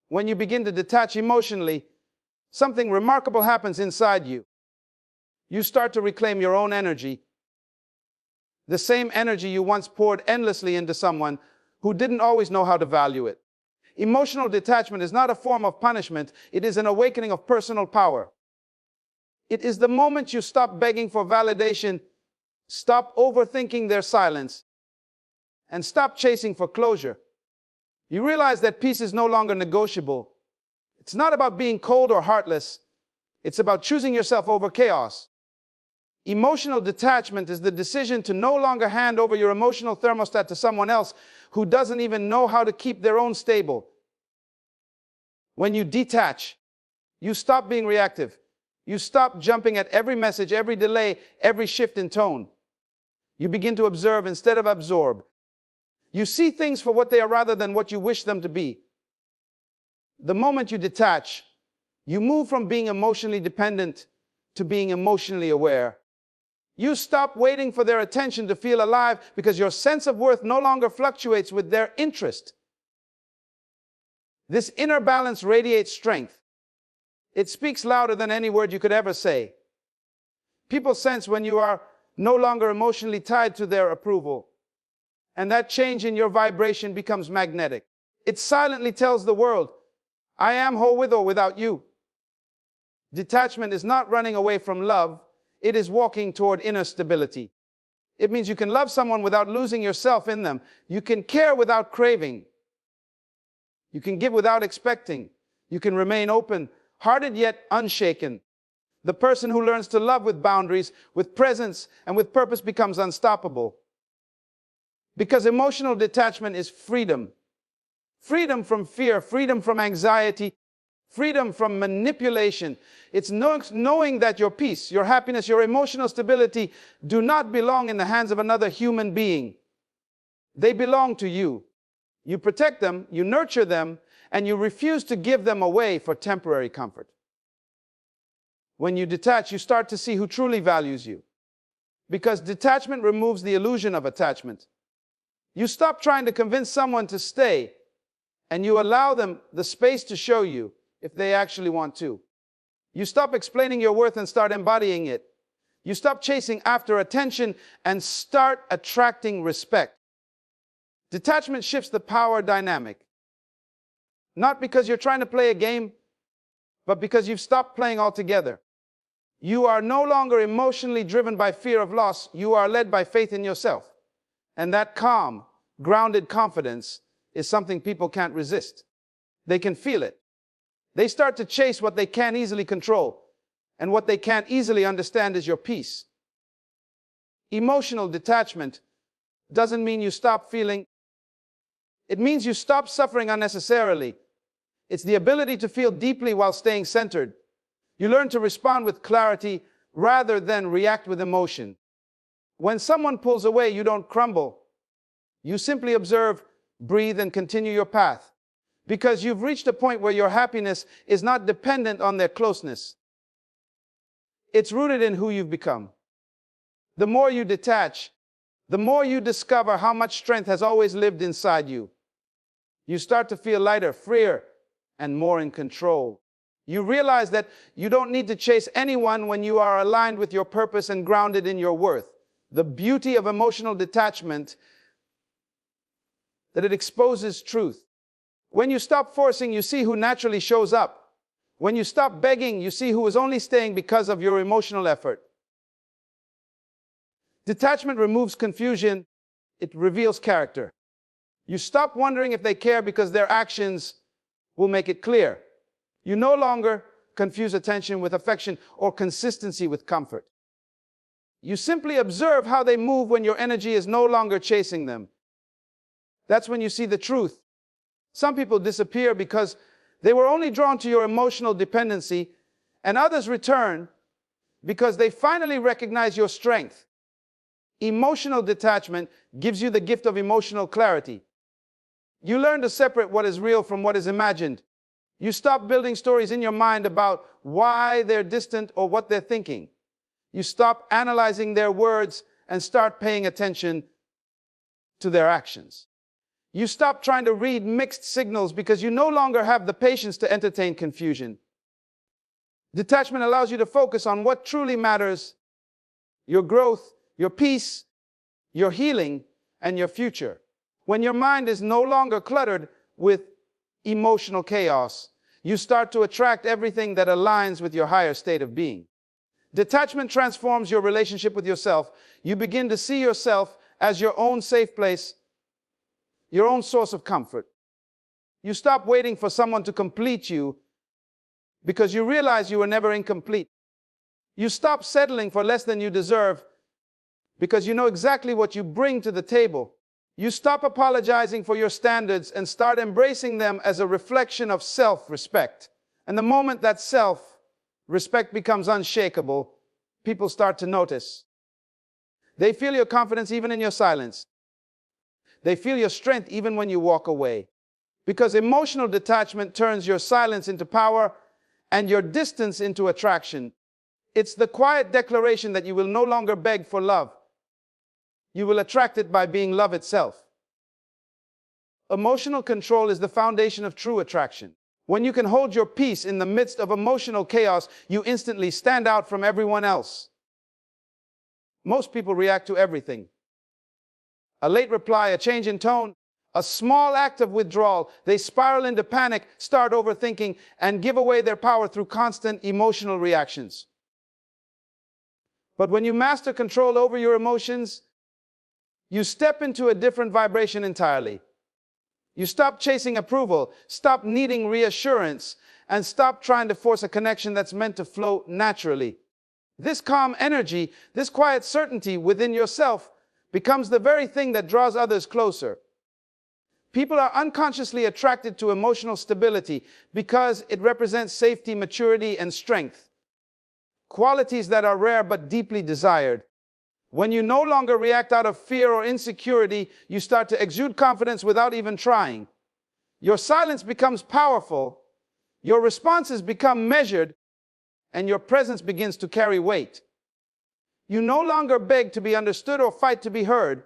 When you begin to detach emotionally, something remarkable happens inside you. You start to reclaim your own energy, the same energy you once poured endlessly into someone who didn't always know how to value it. Emotional detachment is not a form of punishment, it is an awakening of personal power. It is the moment you stop begging for validation, stop overthinking their silence, and stop chasing for closure. You realize that peace is no longer negotiable. It's not about being cold or heartless. It's about choosing yourself over chaos. Emotional detachment is the decision to no longer hand over your emotional thermostat to someone else who doesn't even know how to keep their own stable. When you detach, you stop being reactive. You stop jumping at every message, every delay, every shift in tone. You begin to observe instead of absorb. You see things for what they are rather than what you wish them to be. The moment you detach, you move from being emotionally dependent to being emotionally aware. You stop waiting for their attention to feel alive because your sense of worth no longer fluctuates with their interest. This inner balance radiates strength. It speaks louder than any word you could ever say. People sense when you are no longer emotionally tied to their approval, and that change in your vibration becomes magnetic. It silently tells the world, I am whole with or without you. Detachment is not running away from love, it is walking toward inner stability. It means you can love someone without losing yourself in them. You can care without craving. You can give without expecting. You can remain open-hearted yet unshaken. The person who learns to love with boundaries, with presence, and with purpose becomes unstoppable. Because emotional detachment is freedom. Freedom from fear, freedom from anxiety, freedom from manipulation. It's knowing that your peace, your happiness, your emotional stability do not belong in the hands of another human being. They belong to you. You protect them, you nurture them, and you refuse to give them away for temporary comfort. When you detach, you start to see who truly values you. Because detachment removes the illusion of attachment. You stop trying to convince someone to stay, and you allow them the space to show you if they actually want to. You stop explaining your worth and start embodying it. You stop chasing after attention and start attracting respect. Detachment shifts the power dynamic. Not because you're trying to play a game, but because you've stopped playing altogether. You are no longer emotionally driven by fear of loss. You are led by faith in yourself. And that calm, grounded confidence is something people can't resist. They can feel it. They start to chase what they can't easily control, and what they can't easily understand is your peace. Emotional detachment doesn't mean you stop feeling. It means you stop suffering unnecessarily. It's the ability to feel deeply while staying centered. You learn to respond with clarity rather than react with emotion. When someone pulls away, you don't crumble. You simply observe, breathe, and continue your path. Because you've reached a point where your happiness is not dependent on their closeness. It's rooted in who you've become. The more you detach, the more you discover how much strength has always lived inside you. You start to feel lighter, freer, and more in control. You realize that you don't need to chase anyone when you are aligned with your purpose and grounded in your worth. The beauty of emotional detachment, that it exposes truth. When you stop forcing, you see who naturally shows up. When you stop begging, you see who is only staying because of your emotional effort. Detachment removes confusion. It reveals character. You stop wondering if they care because their actions will make it clear. You no longer confuse attention with affection or consistency with comfort. You simply observe how they move when your energy is no longer chasing them. That's when you see the truth. Some people disappear because they were only drawn to your emotional dependency, and others return because they finally recognize your strength. Emotional detachment gives you the gift of emotional clarity. You learn to separate what is real from what is imagined. You stop building stories in your mind about why they're distant or what they're thinking. You stop analyzing their words and start paying attention to their actions. You stop trying to read mixed signals because you no longer have the patience to entertain confusion. Detachment allows you to focus on what truly matters: your growth, your peace, your healing, and your future. When your mind is no longer cluttered with emotional chaos, you start to attract everything that aligns with your higher state of being. Detachment transforms your relationship with yourself. You begin to see yourself as your own safe place, your own source of comfort. You stop waiting for someone to complete you because you realize you were never incomplete. You stop settling for less than you deserve because you know exactly what you bring to the table. You stop apologizing for your standards and start embracing them as a reflection of self-respect. And the moment that self-respect becomes unshakable, people start to notice. They feel your confidence even in your silence. They feel your strength even when you walk away. Because emotional detachment turns your silence into power and your distance into attraction. It's the quiet declaration that you will no longer beg for love. You will attract it by being love itself. Emotional control is the foundation of true attraction. When you can hold your peace in the midst of emotional chaos, you instantly stand out from everyone else. Most people react to everything. A late reply, a change in tone, a small act of withdrawal. They spiral into panic, start overthinking, and give away their power through constant emotional reactions. But when you master control over your emotions, you step into a different vibration entirely. You stop chasing approval, stop needing reassurance, and stop trying to force a connection that's meant to flow naturally. This calm energy, this quiet certainty within yourself becomes the very thing that draws others closer. People are unconsciously attracted to emotional stability because it represents safety, maturity, and strength. Qualities that are rare but deeply desired. When you no longer react out of fear or insecurity, you start to exude confidence without even trying. Your silence becomes powerful, your responses become measured, and your presence begins to carry weight. You no longer beg to be understood or fight to be heard.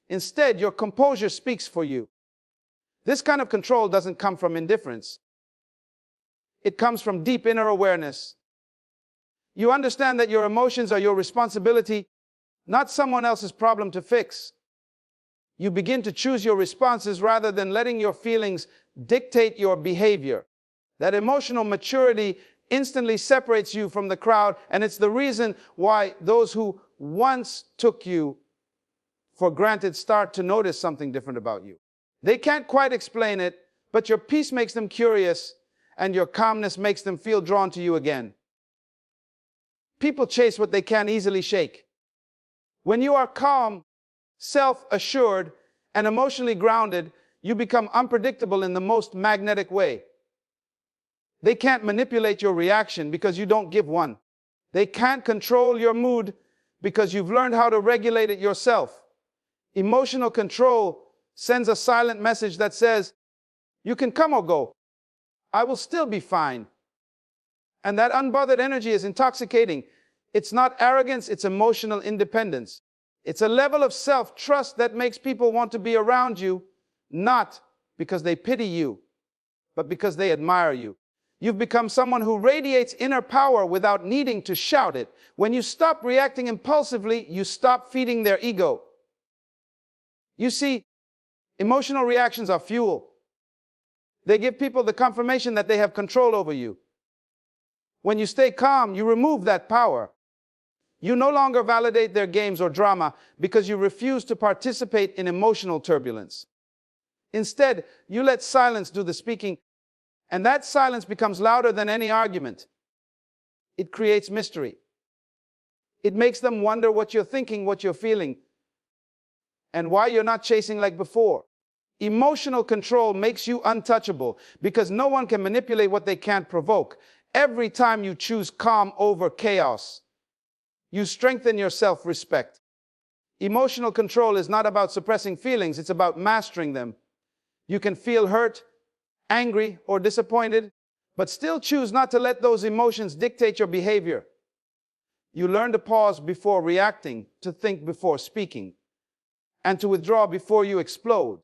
Instead, your composure speaks for you. This kind of control doesn't come from indifference. It comes from deep inner awareness. You understand that your emotions are your responsibility, not someone else's problem to fix. You begin to choose your responses rather than letting your feelings dictate your behavior. That emotional maturity instantly separates you from the crowd, and it's the reason why those who once took you for granted start to notice something different about you. They can't quite explain it, but your peace makes them curious, and your calmness makes them feel drawn to you again. People chase what they can't easily shake. When you are calm, self-assured, and emotionally grounded, you become unpredictable in the most magnetic way. They can't manipulate your reaction because you don't give one. They can't control your mood because you've learned how to regulate it yourself. Emotional control sends a silent message that says, you can come or go. I will still be fine. And that unbothered energy is intoxicating. It's not arrogance, it's emotional independence. It's a level of self-trust that makes people want to be around you, not because they pity you, but because they admire you. You've become someone who radiates inner power without needing to shout it. When you stop reacting impulsively, you stop feeding their ego. You see, emotional reactions are fuel. They give people the confirmation that they have control over you. When you stay calm, you remove that power. You no longer validate their games or drama because you refuse to participate in emotional turbulence. Instead, you let silence do the speaking, and that silence becomes louder than any argument. It creates mystery. It makes them wonder what you're thinking, what you're feeling, and why you're not chasing like before. Emotional control makes you untouchable because no one can manipulate what they can't provoke. Every time you choose calm over chaos, you strengthen your self-respect. Emotional control is not about suppressing feelings, it's about mastering them. You can feel hurt, angry, or disappointed, but still choose not to let those emotions dictate your behavior. You learn to pause before reacting, to think before speaking, and to withdraw before you explode.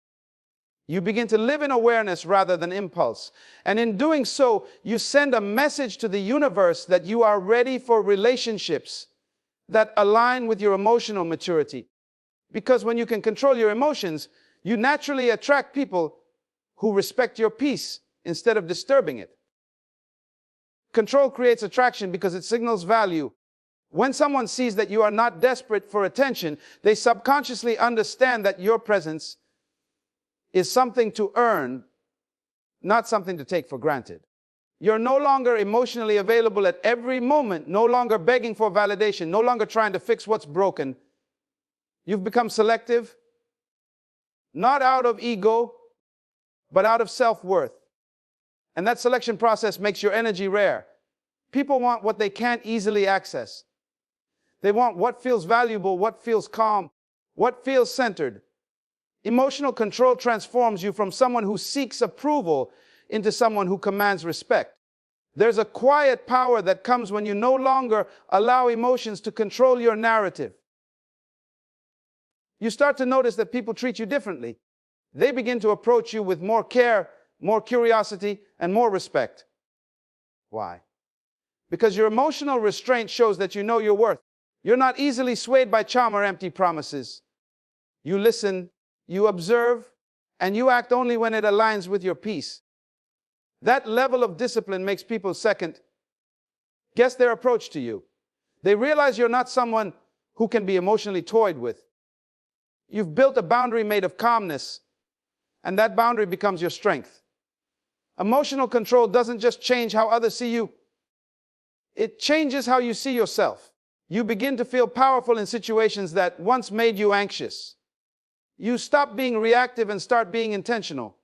You begin to live in awareness rather than impulse. And in doing so, you send a message to the universe that you are ready for relationships that align with your emotional maturity. Because when you can control your emotions, you naturally attract people who respect your peace instead of disturbing it. Control creates attraction because it signals value. When someone sees that you are not desperate for attention, they subconsciously understand that your presence is something to earn, not something to take for granted. You're no longer emotionally available at every moment, no longer begging for validation, no longer trying to fix what's broken. You've become selective, not out of ego, but out of self-worth. And that selection process makes your energy rare. People want what they can't easily access. They want what feels valuable, what feels calm, what feels centered. Emotional control transforms you from someone who seeks approval into someone who commands respect. There's a quiet power that comes when you no longer allow emotions to control your narrative. You start to notice that people treat you differently. They begin to approach you with more care, more curiosity, and more respect. Why? Because your emotional restraint shows that you know your worth. You're not easily swayed by charm or empty promises. You listen, you observe, and you act only when it aligns with your peace. That level of discipline makes people second guess their approach to you. They realize you're not someone who can be emotionally toyed with. You've built a boundary made of calmness, and that boundary becomes your strength. Emotional control doesn't just change how others see you, it changes how you see yourself. You begin to feel powerful in situations that once made you anxious. You stop being reactive and start being intentional.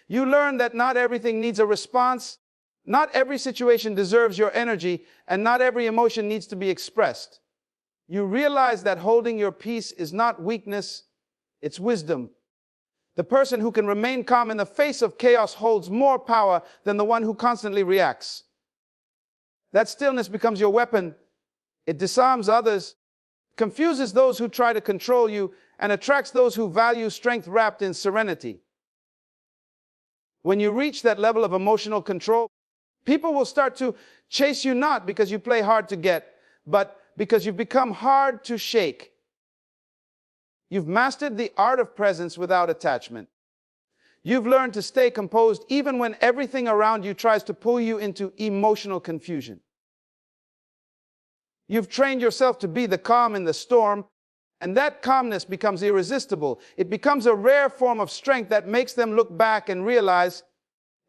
You learn that not everything needs a response, not every situation deserves your energy, and not every emotion needs to be expressed. You realize that holding your peace is not weakness, it's wisdom. The person who can remain calm in the face of chaos holds more power than the one who constantly reacts. That stillness becomes your weapon. It disarms others, confuses those who try to control you, and attracts those who value strength wrapped in serenity. When you reach that level of emotional control, people will start to chase you not because you play hard to get, but because you've become hard to shake. You've mastered the art of presence without attachment. You've learned to stay composed even when everything around you tries to pull you into emotional confusion. You've trained yourself to be the calm in the storm, and that calmness becomes irresistible. It becomes a rare form of strength that makes them look back and realize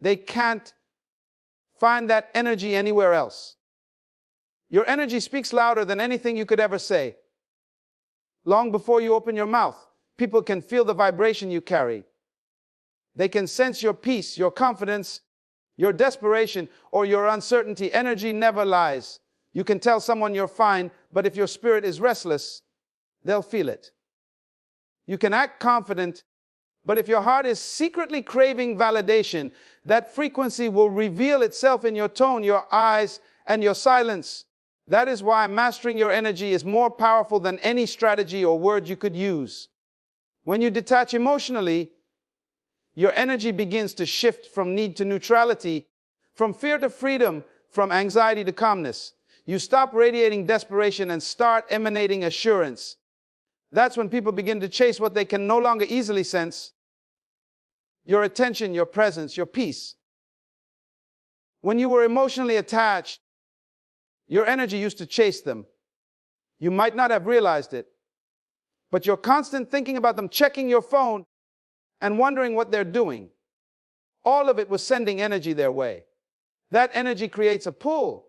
they can't find that energy anywhere else. Your energy speaks louder than anything you could ever say. Long before you open your mouth, people can feel the vibration you carry. They can sense your peace, your confidence, your desperation, or your uncertainty. Energy never lies. You can tell someone you're fine, but if your spirit is restless, they'll feel it. You can act confident, but if your heart is secretly craving validation, that frequency will reveal itself in your tone, your eyes, and your silence. That is why mastering your energy is more powerful than any strategy or word you could use. When you detach emotionally, your energy begins to shift from need to neutrality, from fear to freedom, from anxiety to calmness. You stop radiating desperation and start emanating assurance. That's when people begin to chase what they can no longer easily sense: your attention, your presence, your peace. When you were emotionally attached, your energy used to chase them. You might not have realized it, but your constant thinking about them, checking your phone, and wondering what they're doing, all of it was sending energy their way. That energy creates a pull.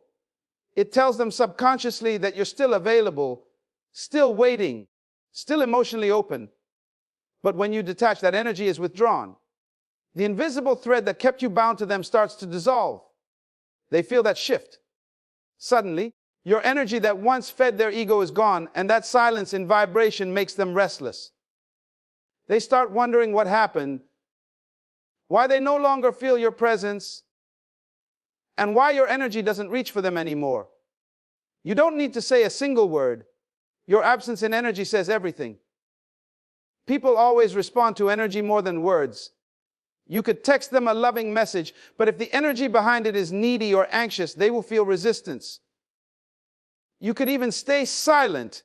It tells them subconsciously that you're still available, still waiting, still emotionally open. But when you detach, that energy is withdrawn. The invisible thread that kept you bound to them starts to dissolve. They feel that shift. Suddenly, your energy that once fed their ego is gone, and that silence in vibration makes them restless. They start wondering what happened, why they no longer feel your presence, and why your energy doesn't reach for them anymore. You don't need to say a single word. Your absence in energy says everything. People always respond to energy more than words. You could text them a loving message, but if the energy behind it is needy or anxious, they will feel resistance. You could even stay silent,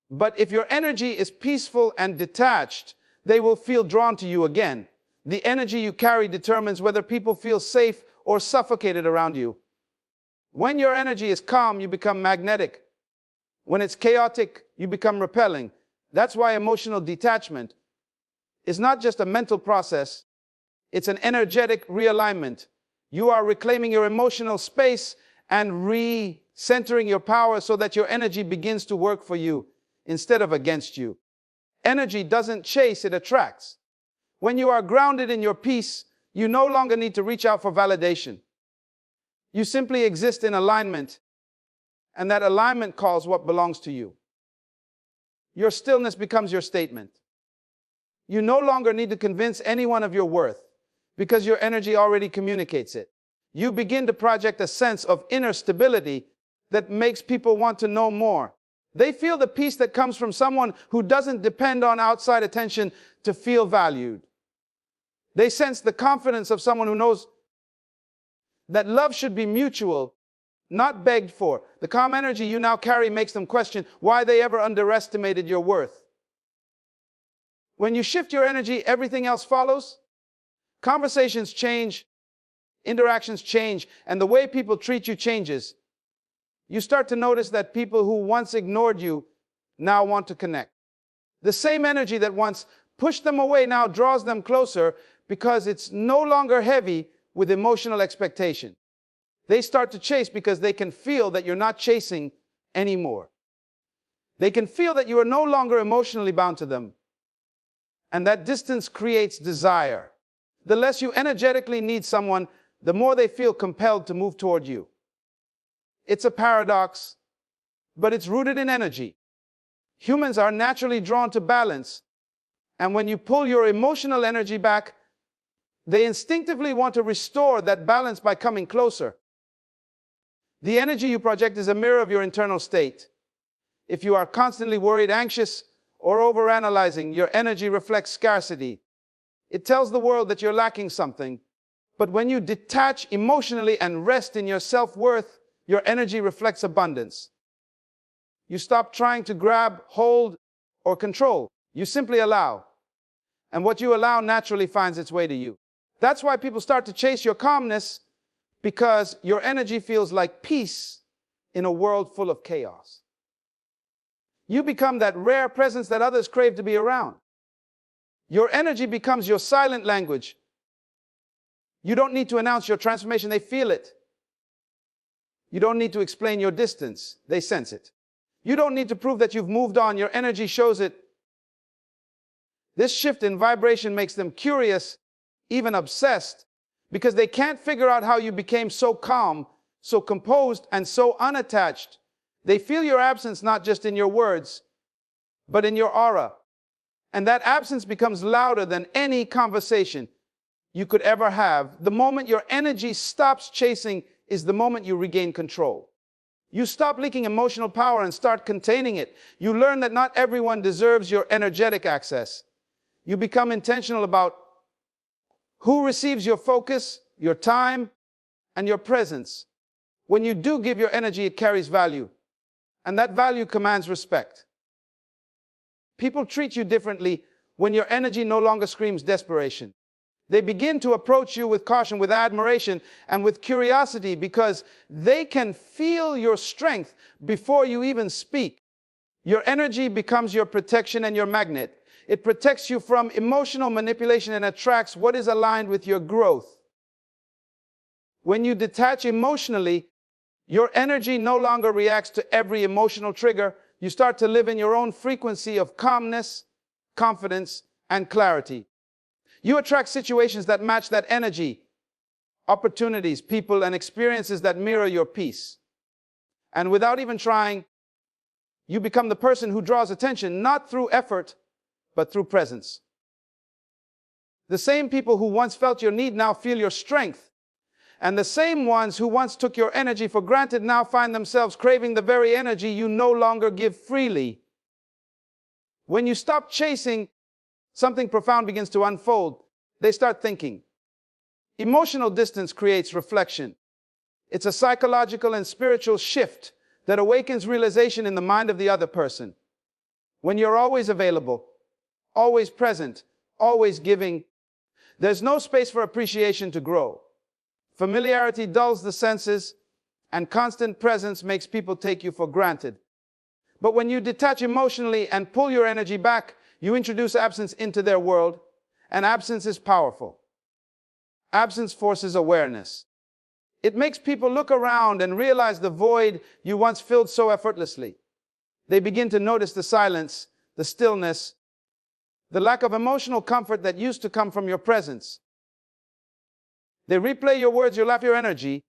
but if your energy is peaceful and detached, they will feel drawn to you again. The energy you carry determines whether people feel safe or suffocated around you. When your energy is calm, you become magnetic. When it's chaotic, you become repelling. That's why emotional detachment is not just a mental process, it's an energetic realignment. You are reclaiming your emotional space and re-centering your power so that your energy begins to work for you instead of against you. Energy doesn't chase, it attracts. When you are grounded in your peace, you no longer need to reach out for validation. You simply exist in alignment, and that alignment calls what belongs to you. Your stillness becomes your statement. You no longer need to convince anyone of your worth because your energy already communicates it. You begin to project a sense of inner stability that makes people want to know more. They feel the peace that comes from someone who doesn't depend on outside attention to feel valued. They sense the confidence of someone who knows that love should be mutual, not begged for. The calm energy you now carry makes them question why they ever underestimated your worth. When you shift your energy, everything else follows. Conversations change, interactions change, and the way people treat you changes. You start to notice that people who once ignored you now want to connect. The same energy that once pushed them away now draws them closer because it's no longer heavy with emotional expectation. They start to chase because they can feel that you're not chasing anymore. They can feel that you are no longer emotionally bound to them. And that distance creates desire. The less you energetically need someone, the more they feel compelled to move toward you. It's a paradox, but it's rooted in energy. Humans are naturally drawn to balance, and when you pull your emotional energy back, they instinctively want to restore that balance by coming closer. The energy you project is a mirror of your internal state. If you are constantly worried, anxious, or overanalyzing, your energy reflects scarcity. It tells the world that you're lacking something. But when you detach emotionally and rest in your self-worth, your energy reflects abundance. You stop trying to grab, hold, or control. You simply allow. And what you allow naturally finds its way to you. That's why people start to chase your calmness, because your energy feels like peace in a world full of chaos. You become that rare presence that others crave to be around. Your energy becomes your silent language. You don't need to announce your transformation, they feel it. You don't need to explain your distance, they sense it. You don't need to prove that you've moved on, your energy shows it. This shift in vibration makes them curious, even obsessed, because they can't figure out how you became so calm, so composed, and so unattached. They feel your absence not just in your words, but in your aura. And that absence becomes louder than any conversation you could ever have. The moment your energy stops chasing is the moment you regain control. You stop leaking emotional power and start containing it. You learn that not everyone deserves your energetic access. You become intentional about who receives your focus, your time, and your presence. When you do give your energy, it carries value. And that value commands respect. People treat you differently when your energy no longer screams desperation. They begin to approach you with caution, with admiration, and with curiosity because they can feel your strength before you even speak. Your energy becomes your protection and your magnet. It protects you from emotional manipulation and attracts what is aligned with your growth. When you detach emotionally, your energy no longer reacts to every emotional trigger. You start to live in your own frequency of calmness, confidence, and clarity. You attract situations that match that energy, opportunities, people, and experiences that mirror your peace. And without even trying, you become the person who draws attention, not through effort, but through presence. The same people who once felt your need now feel your strength. And the same ones who once took your energy for granted now find themselves craving the very energy you no longer give freely. When you stop chasing, something profound begins to unfold. They start thinking. Emotional distance creates reflection. It's a psychological and spiritual shift that awakens realization in the mind of the other person. When you're always available, always present, always giving, there's no space for appreciation to grow. Familiarity dulls the senses, and constant presence makes people take you for granted. But when you detach emotionally and pull your energy back, you introduce absence into their world, and absence is powerful. Absence forces awareness. It makes people look around and realize the void you once filled so effortlessly. They begin to notice the silence, the stillness, the lack of emotional comfort that used to come from your presence. They replay your words, your laugh, your energy,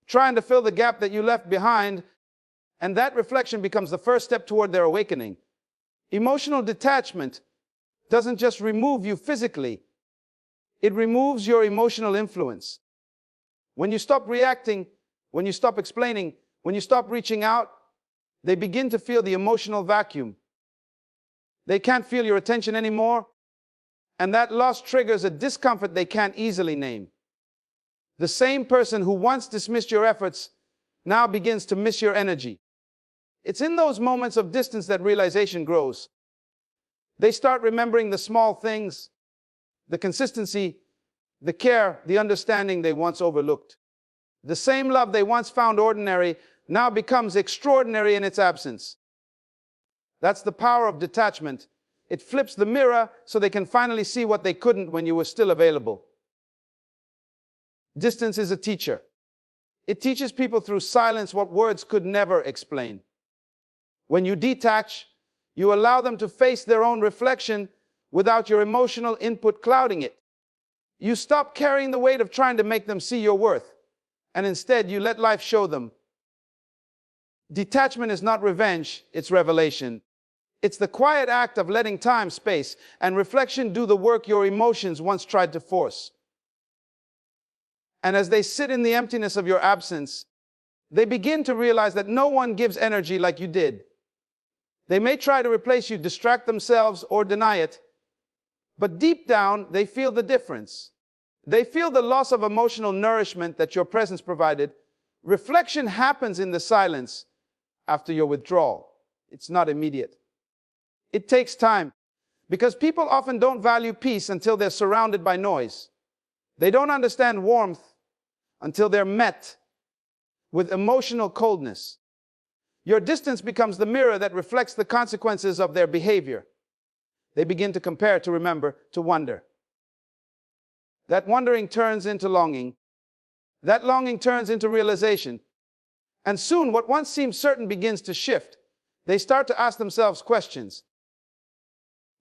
trying to fill the gap that you left behind, and that reflection becomes the first step toward their awakening. Emotional detachment doesn't just remove you physically, it removes your emotional influence. When you stop reacting, when you stop explaining, when you stop reaching out, they begin to feel the emotional vacuum. They can't feel your attention anymore, and that loss triggers a discomfort they can't easily name. The same person who once dismissed your efforts now begins to miss your energy. It's in those moments of distance that realization grows. They start remembering the small things, the consistency, the care, the understanding they once overlooked. The same love they once found ordinary now becomes extraordinary in its absence. That's the power of detachment. It flips the mirror so they can finally see what they couldn't when you were still available. Distance is a teacher. It teaches people through silence what words could never explain. When you detach, you allow them to face their own reflection without your emotional input clouding it. You stop carrying the weight of trying to make them see your worth, and instead you let life show them. Detachment is not revenge, it's revelation. It's the quiet act of letting time, space, and reflection do the work your emotions once tried to force. And as they sit in the emptiness of your absence, they begin to realize that no one gives energy like you did. They may try to replace you, distract themselves, or deny it, but deep down, they feel the difference. They feel the loss of emotional nourishment that your presence provided. Reflection happens in the silence after your withdrawal. It's not immediate. It takes time, because people often don't value peace until they're surrounded by noise. They don't understand warmth until they're met with emotional coldness. Your distance becomes the mirror that reflects the consequences of their behavior. They begin to compare, to remember, to wonder. That wondering turns into longing. That longing turns into realization. And soon, what once seemed certain begins to shift. They start to ask themselves questions.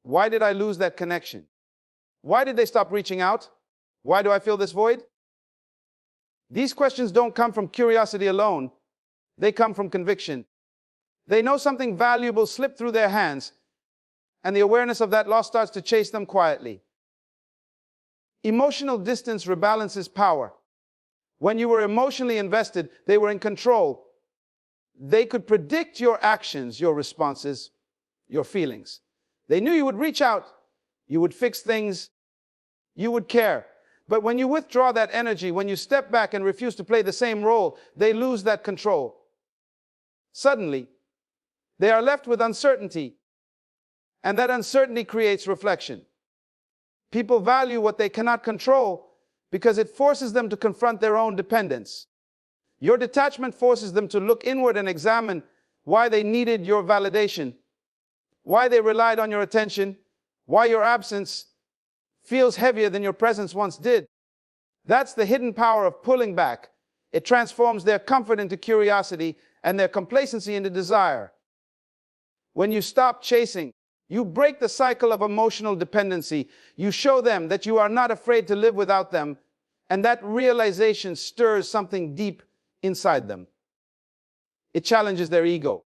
Why did I lose that connection? Why did they stop reaching out? Why do I feel this void? These questions don't come from curiosity alone. They come from conviction. They know something valuable slipped through their hands, and the awareness of that loss starts to chase them quietly. Emotional distance rebalances power. When you were emotionally invested, they were in control. They could predict your actions, your responses, your feelings. They knew you would reach out, you would fix things, you would care. But when you withdraw that energy, when you step back and refuse to play the same role, they lose that control. Suddenly, they are left with uncertainty, and that uncertainty creates reflection. People value what they cannot control because it forces them to confront their own dependence. Your detachment forces them to look inward and examine why they needed your validation, why they relied on your attention, why your absence feels heavier than your presence once did. That's the hidden power of pulling back. It transforms their comfort into curiosity and their complacency into desire. When you stop chasing, you break the cycle of emotional dependency. You show them that you are not afraid to live without them, and that realization stirs something deep inside them. It challenges their ego.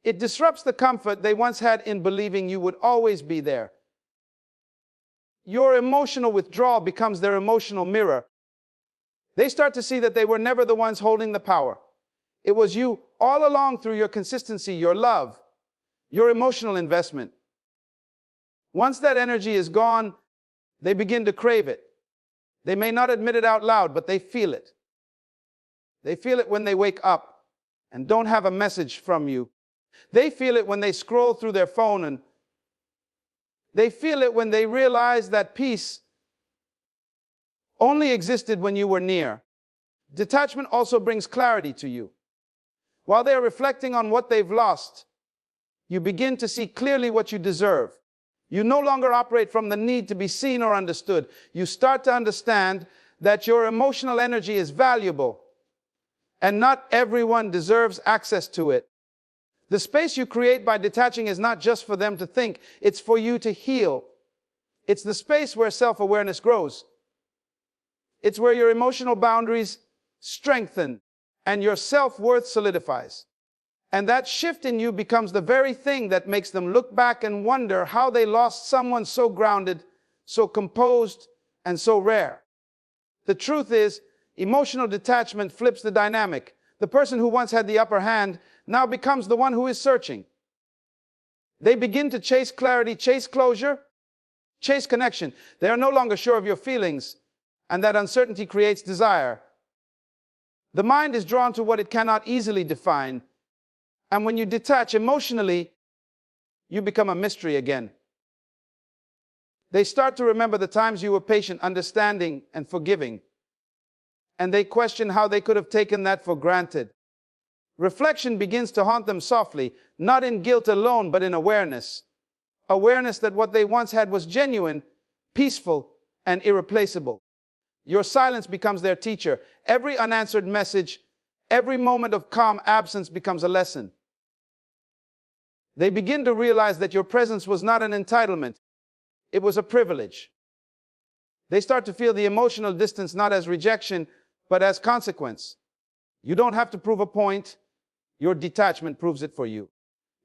It disrupts the comfort they once had in believing you would always be there. Your emotional withdrawal becomes their emotional mirror. They start to see that they were never the ones holding the power. It was you all along through your consistency, your love, your emotional investment. Once that energy is gone, they begin to crave it. They may not admit it out loud, but they feel it. They feel it when they wake up and don't have a message from you. They feel it when they scroll through their phone, and they feel it when they realize that peace only existed when you were near. Detachment also brings clarity to you. While they're reflecting on what they've lost, you begin to see clearly what you deserve. You no longer operate from the need to be seen or understood. You start to understand that your emotional energy is valuable, and not everyone deserves access to it. The space you create by detaching is not just for them to think, it's for you to heal. It's the space where self-awareness grows. It's where your emotional boundaries strengthen and your self-worth solidifies. And that shift in you becomes the very thing that makes them look back and wonder how they lost someone so grounded, so composed, and so rare. The truth is, emotional detachment flips the dynamic. The person who once had the upper hand now becomes the one who is searching. They begin to chase clarity, chase closure, chase connection. They are no longer sure of your feelings, and that uncertainty creates desire. The mind is drawn to what it cannot easily define, and when you detach emotionally, you become a mystery again. They start to remember the times you were patient, understanding, and forgiving, and they question how they could have taken that for granted. Reflection begins to haunt them softly, not in guilt alone, but in awareness. Awareness that what they once had was genuine, peaceful, and irreplaceable. Your silence becomes their teacher. Every unanswered message, every moment of calm absence becomes a lesson. They begin to realize that your presence was not an entitlement, it was a privilege. They start to feel the emotional distance not as rejection, but as consequence. You don't have to prove a point. Your detachment proves it for you.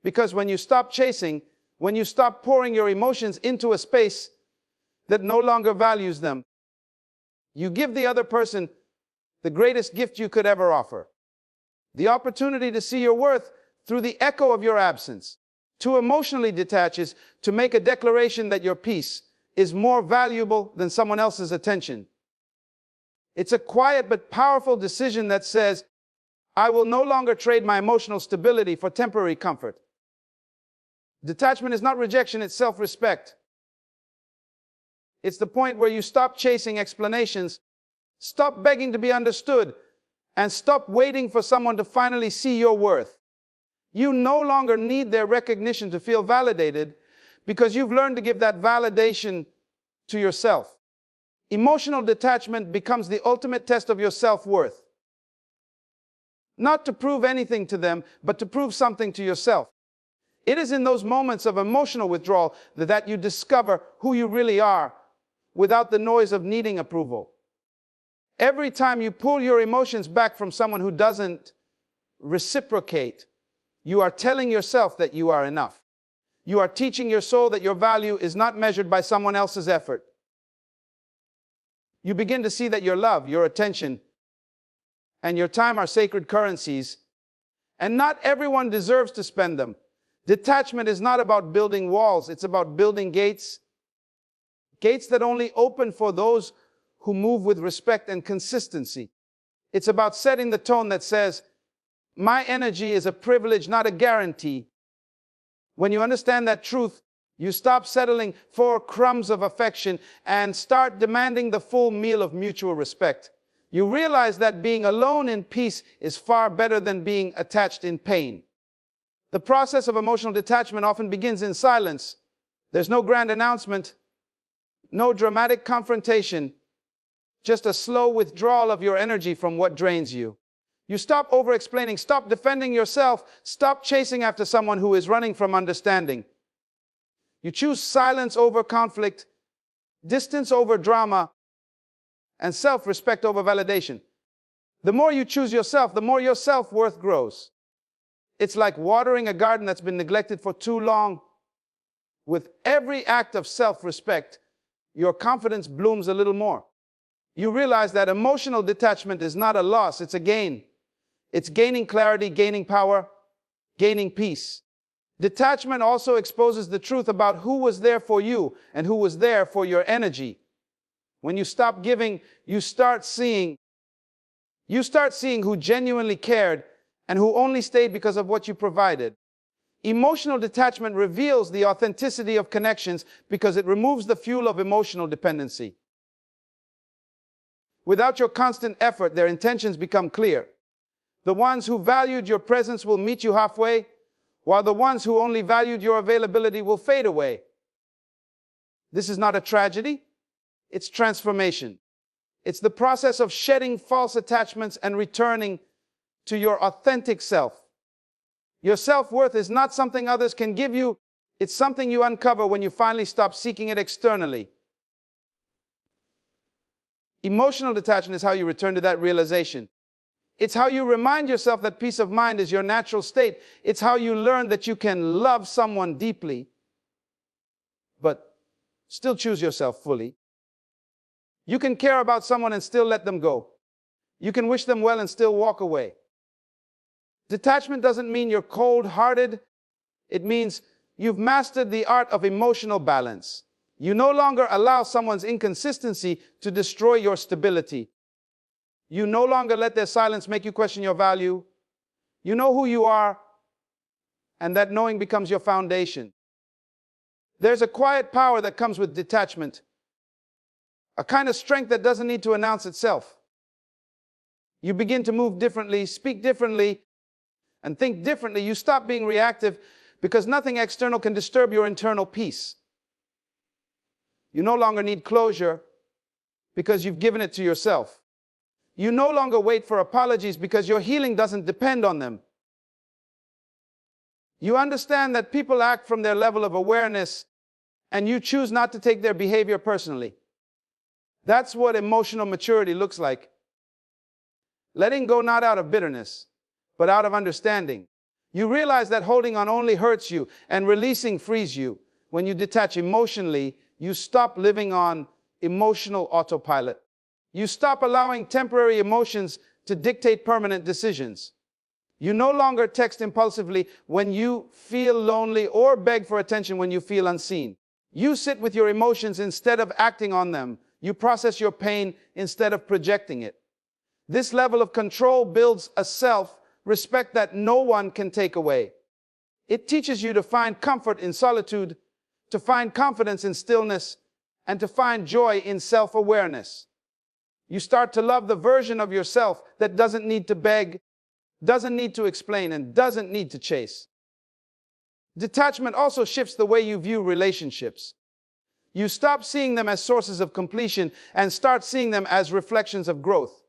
Because when you stop chasing, when you stop pouring your emotions into a space that no longer values them, you give the other person the greatest gift you could ever offer. The opportunity to see your worth through the echo of your absence. To emotionally detach is to make a declaration that your peace is more valuable than someone else's attention. It's a quiet but powerful decision that says, I will no longer trade my emotional stability for temporary comfort. Detachment is not rejection, it's self-respect. It's the point where you stop chasing explanations, stop begging to be understood, and stop waiting for someone to finally see your worth. You no longer need their recognition to feel validated because you've learned to give that validation to yourself. Emotional detachment becomes the ultimate test of your self-worth. Not to prove anything to them, but to prove something to yourself. It is in those moments of emotional withdrawal that you discover who you really are without the noise of needing approval. Every time you pull your emotions back from someone who doesn't reciprocate, you are telling yourself that you are enough. You are teaching your soul that your value is not measured by someone else's effort. You begin to see that your love, your attention, and your time are sacred currencies, and not everyone deserves to spend them. Detachment is not about building walls, it's about building gates. Gates that only open for those who move with respect and consistency. It's about setting the tone that says, my energy is a privilege, not a guarantee. When you understand that truth, you stop settling for crumbs of affection and start demanding the full meal of mutual respect. You realize that being alone in peace is far better than being attached in pain. The process of emotional detachment often begins in silence. There's no grand announcement, no dramatic confrontation, just a slow withdrawal of your energy from what drains you. You stop over-explaining, stop defending yourself, stop chasing after someone who is running from understanding. You choose silence over conflict, distance over drama, and self-respect over validation. The more you choose yourself, the more your self-worth grows. It's like watering a garden that's been neglected for too long. With every act of self-respect, your confidence blooms a little more. You realize that emotional detachment is not a loss, it's a gain. It's gaining clarity, gaining power, gaining peace. Detachment also exposes the truth about who was there for you and who was there for your energy. When you stop giving, you start seeing who genuinely cared and who only stayed because of what you provided. Emotional detachment reveals the authenticity of connections because it removes the fuel of emotional dependency. Without your constant effort, their intentions become clear. The ones who valued your presence will meet you halfway, while the ones who only valued your availability will fade away. This is not a tragedy, it's transformation. It's the process of shedding false attachments and returning to your authentic self. Your self-worth is not something others can give you, it's something you uncover when you finally stop seeking it externally. Emotional detachment is how you return to that realization. It's how you remind yourself that peace of mind is your natural state. It's how you learn that you can love someone deeply, but still choose yourself fully. You can care about someone and still let them go. You can wish them well and still walk away. Detachment doesn't mean you're cold-hearted. It means you've mastered the art of emotional balance. You no longer allow someone's inconsistency to destroy your stability. You no longer let their silence make you question your value. You know who you are, and that knowing becomes your foundation. There's a quiet power that comes with detachment, a kind of strength that doesn't need to announce itself. You begin to move differently, speak differently, and think differently. You stop being reactive because nothing external can disturb your internal peace. You no longer need closure because you've given it to yourself. You no longer wait for apologies because your healing doesn't depend on them. You understand that people act from their level of awareness, and you choose not to take their behavior personally. That's what emotional maturity looks like. Letting go not out of bitterness, but out of understanding. You realize that holding on only hurts you, and releasing frees you. When you detach emotionally, you stop living on emotional autopilot. You stop allowing temporary emotions to dictate permanent decisions. You no longer text impulsively when you feel lonely or beg for attention when you feel unseen. You sit with your emotions instead of acting on them. You process your pain instead of projecting it. This level of control builds a self-respect that no one can take away. It teaches you to find comfort in solitude, to find confidence in stillness, and to find joy in self-awareness. You start to love the version of yourself that doesn't need to beg, doesn't need to explain, and doesn't need to chase. Detachment also shifts the way you view relationships. You stop seeing them as sources of completion and start seeing them as reflections of growth.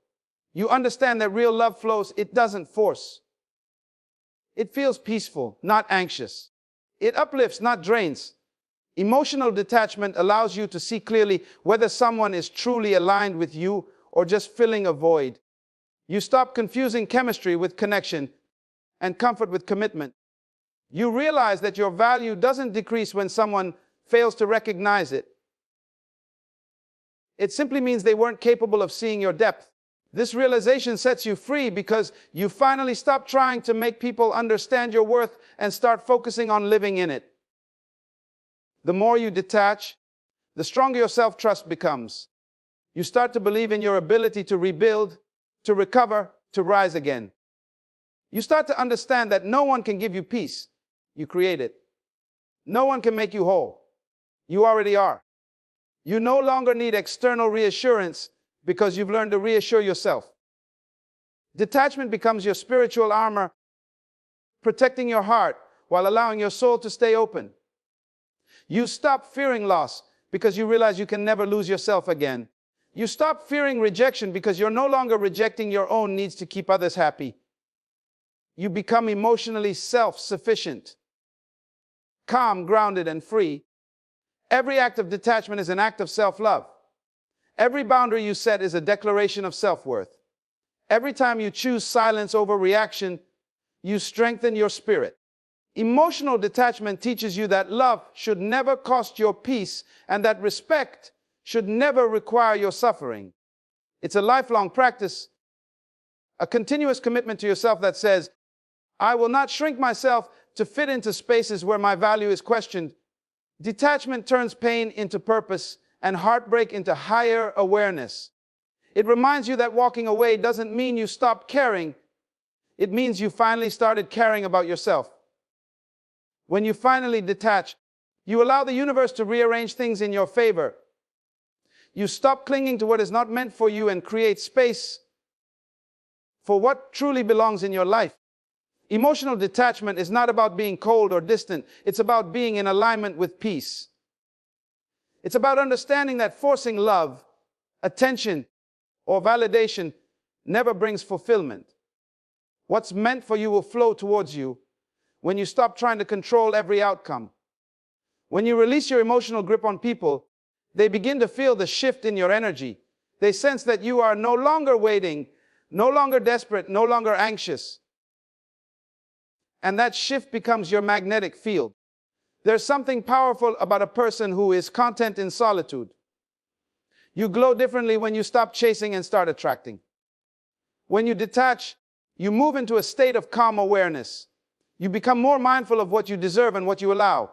You understand that real love flows, it doesn't force. It feels peaceful, not anxious. It uplifts, not drains. Emotional detachment allows you to see clearly whether someone is truly aligned with you or just filling a void. You stop confusing chemistry with connection and comfort with commitment. You realize that your value doesn't decrease when someone fails to recognize it. It simply means they weren't capable of seeing your depth. This realization sets you free because you finally stop trying to make people understand your worth and start focusing on living in it. The more you detach, the stronger your self-trust becomes. You start to believe in your ability to rebuild, to recover, to rise again. You start to understand that no one can give you peace. You create it. No one can make you whole. You already are. You no longer need external reassurance because you've learned to reassure yourself. Detachment becomes your spiritual armor, protecting your heart while allowing your soul to stay open. You stop fearing loss because you realize you can never lose yourself again. You stop fearing rejection because you're no longer rejecting your own needs to keep others happy. You become emotionally self-sufficient, calm, grounded, and free. Every act of detachment is an act of self-love. Every boundary you set is a declaration of self-worth. Every time you choose silence over reaction, you strengthen your spirit. Emotional detachment teaches you that love should never cost your peace and that respect should never require your suffering. It's a lifelong practice, a continuous commitment to yourself that says, I will not shrink myself to fit into spaces where my value is questioned. Detachment turns pain into purpose and heartbreak into higher awareness. It reminds you that walking away doesn't mean you stopped caring. It means you finally started caring about yourself. When you finally detach, you allow the universe to rearrange things in your favor. You stop clinging to what is not meant for you and create space for what truly belongs in your life. Emotional detachment is not about being cold or distant. It's about being in alignment with peace. It's about understanding that forcing love, attention, or validation never brings fulfillment. What's meant for you will flow towards you when you stop trying to control every outcome. When you release your emotional grip on people, they begin to feel the shift in your energy. They sense that you are no longer waiting, no longer desperate, no longer anxious. And that shift becomes your magnetic field. There's something powerful about a person who is content in solitude. You glow differently when you stop chasing and start attracting. When you detach, you move into a state of calm awareness. You become more mindful of what you deserve and what you allow.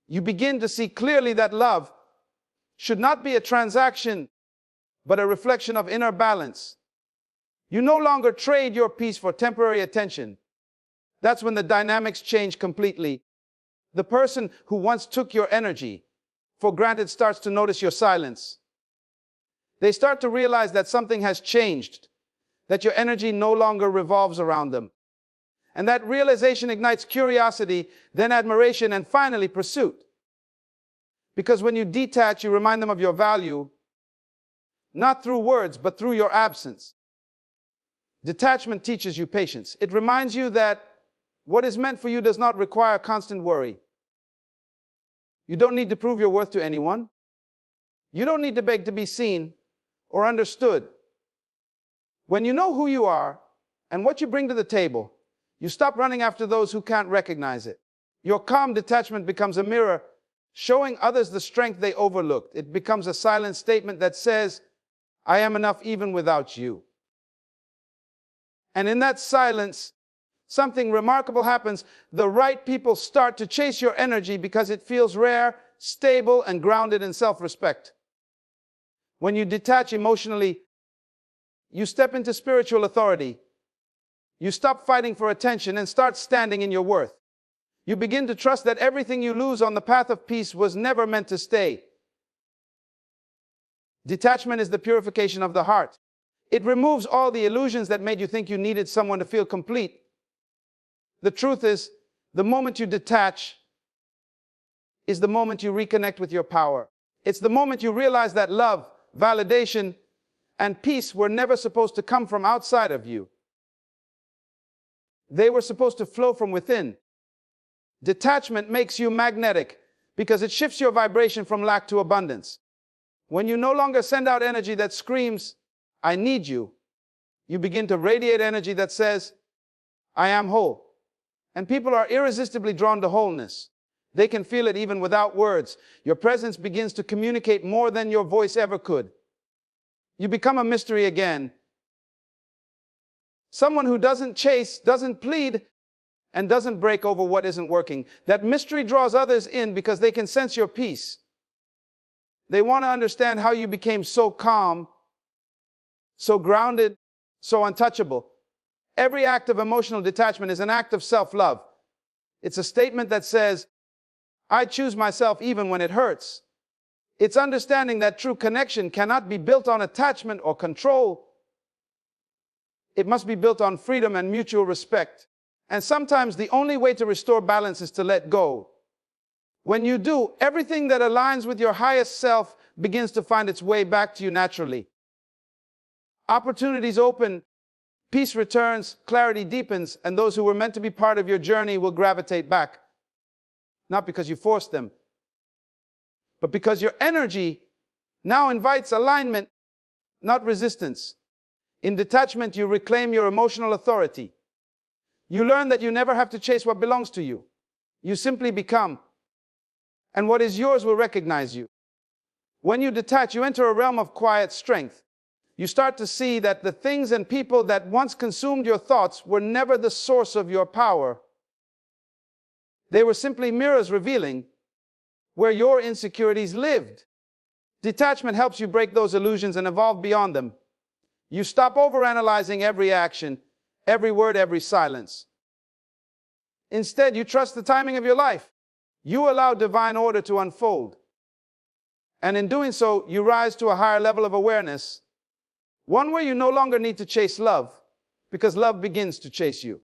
You begin to see clearly that love should not be a transaction, but a reflection of inner balance. You no longer trade your peace for temporary attention. That's when the dynamics change completely. The person who once took your energy for granted starts to notice your silence. They start to realize that something has changed, that your energy no longer revolves around them. And that realization ignites curiosity, then admiration, and finally pursuit. Because when you detach, you remind them of your value, not through words, but through your absence. Detachment teaches you patience. It reminds you that what is meant for you does not require constant worry. You don't need to prove your worth to anyone. You don't need to beg to be seen or understood. When you know who you are and what you bring to the table, you stop running after those who can't recognize it. Your calm detachment becomes a mirror, showing others the strength they overlooked. It becomes a silent statement that says, I am enough even without you. And in that silence, something remarkable happens. The right people start to chase your energy because it feels rare, stable, and grounded in self-respect. When you detach emotionally, you step into spiritual authority. You stop fighting for attention and start standing in your worth. You begin to trust that everything you lose on the path of peace was never meant to stay. Detachment is the purification of the heart. It removes all the illusions that made you think you needed someone to feel complete. The truth is, the moment you detach is the moment you reconnect with your power. It's the moment you realize that love, validation, and peace were never supposed to come from outside of you. They were supposed to flow from within. Detachment makes you magnetic because it shifts your vibration from lack to abundance. When you no longer send out energy that screams, I need you, you begin to radiate energy that says, I am whole. And people are irresistibly drawn to wholeness. They can feel it even without words. Your presence begins to communicate more than your voice ever could. You become a mystery again. Someone who doesn't chase, doesn't plead, and doesn't break over what isn't working. That mystery draws others in because they can sense your peace. They want to understand how you became so calm, so grounded, so untouchable. Every act of emotional detachment is an act of self-love. It's a statement that says, I choose myself even when it hurts. It's understanding that true connection cannot be built on attachment or control. It must be built on freedom and mutual respect. And sometimes the only way to restore balance is to let go. When you do, everything that aligns with your highest self begins to find its way back to you naturally. Opportunities open, peace returns, clarity deepens, and those who were meant to be part of your journey will gravitate back. Not because you forced them, but because your energy now invites alignment, not resistance. In detachment, you reclaim your emotional authority. You learn that you never have to chase what belongs to you. You simply become, and what is yours will recognize you. When you detach, you enter a realm of quiet strength. You start to see that the things and people that once consumed your thoughts were never the source of your power. They were simply mirrors revealing where your insecurities lived. Detachment helps you break those illusions and evolve beyond them. You stop overanalyzing every action, every word, every silence. Instead, you trust the timing of your life. You allow divine order to unfold. And in doing so, you rise to a higher level of awareness, one where you no longer need to chase love, because love begins to chase you.